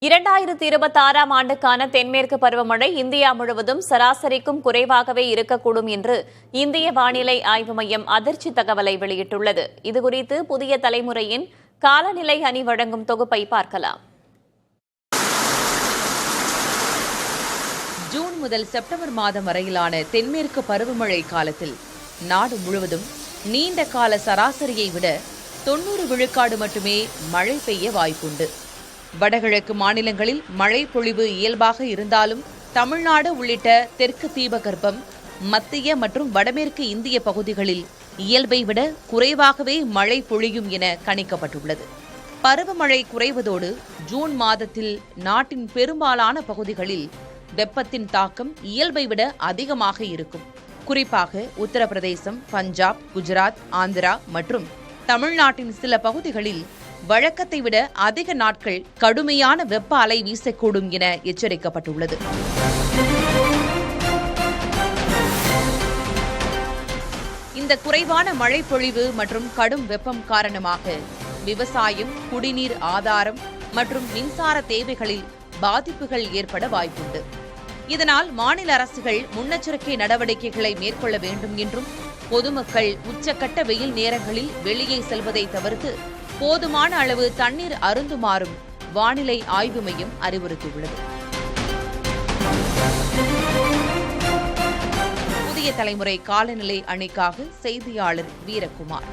2026ஆம் ஆண்டுக்கான தென்மேற்கு பருவமழை இந்தியா முழுவதும் சராசரிக்கும் குறைவாகவே இருக்கக்கூடும் என்று இந்திய வானிலை ஆய்வு மையம் அதிர்ச்சி தகவலை வெளியிட்டுள்ளது. இதுகுறித்து புதிய தலைமுறையின் காலநிலை அணி வழங்கும் தொகுப்பை பார்க்கலாம். ஜூன் முதல் செப்டம்பர் மாதம் வரையிலான தென்மேற்கு பருவமழை காலத்தில் நாடு முழுவதும் நீண்ட கால சராசரியை விட 90 விழுக்காடு மட்டுமே மழை பெய்ய வாய்ப்புண்டு. வடகிழக்கு மாநிலங்களில் மழை பொழிவு இயல்பாக இருந்தாலும் தமிழ்நாடு உள்ளிட்ட தெற்கு தீபகற்பம், மத்திய மற்றும் வடமேற்கு இந்திய பகுதிகளில் இயல்பை விட குறைவாகவே மழை பொழியும் என கணிக்கப்பட்டுள்ளது. பருவமழை குறைவதோடு ஜூன் மாதத்தில் நாட்டின் பெரும்பாலான பகுதிகளில் வெப்பத்தின் தாக்கம் இயல்பை விட அதிகமாக இருக்கும். குறிப்பாக உத்தரப்பிரதேசம், பஞ்சாப், குஜராத், ஆந்திரா மற்றும் தமிழ்நாட்டின் சில பகுதிகளில் வழக்கத்தை விட அதிக நாட்கள் கடுமையான வெப்ப அலை வீசக்கூடும் என எச்சரிக்கப்பட்டுள்ளது. இந்த குறைவான மழை பொழிவு மற்றும் கடும் வெப்பம் காரணமாக விவசாயம், குடிநீர் ஆதாரம் மற்றும் மின்சார தேவைகளில் பாதிப்புகள் ஏற்பட வாய்ப்புண்டு. இதனால் மாநில அரசுகள் முன்னெச்சரிக்கை நடவடிக்கைகளை மேற்கொள்ள வேண்டும் என்றும் பொதுமக்கள் உச்சக்கட்ட வெயில் நேரங்களில் வெளியே செல்வதை தவிர்த்து போதுமான அளவு தண்ணீர் அருந்துமாறும் வானிலை ஆய்வு மையம் அறிவுறுத்தியுள்ளது. புதிய தலைமுறை காலநிலை அணிக்காக செய்தியாளர் வீரகுமார்.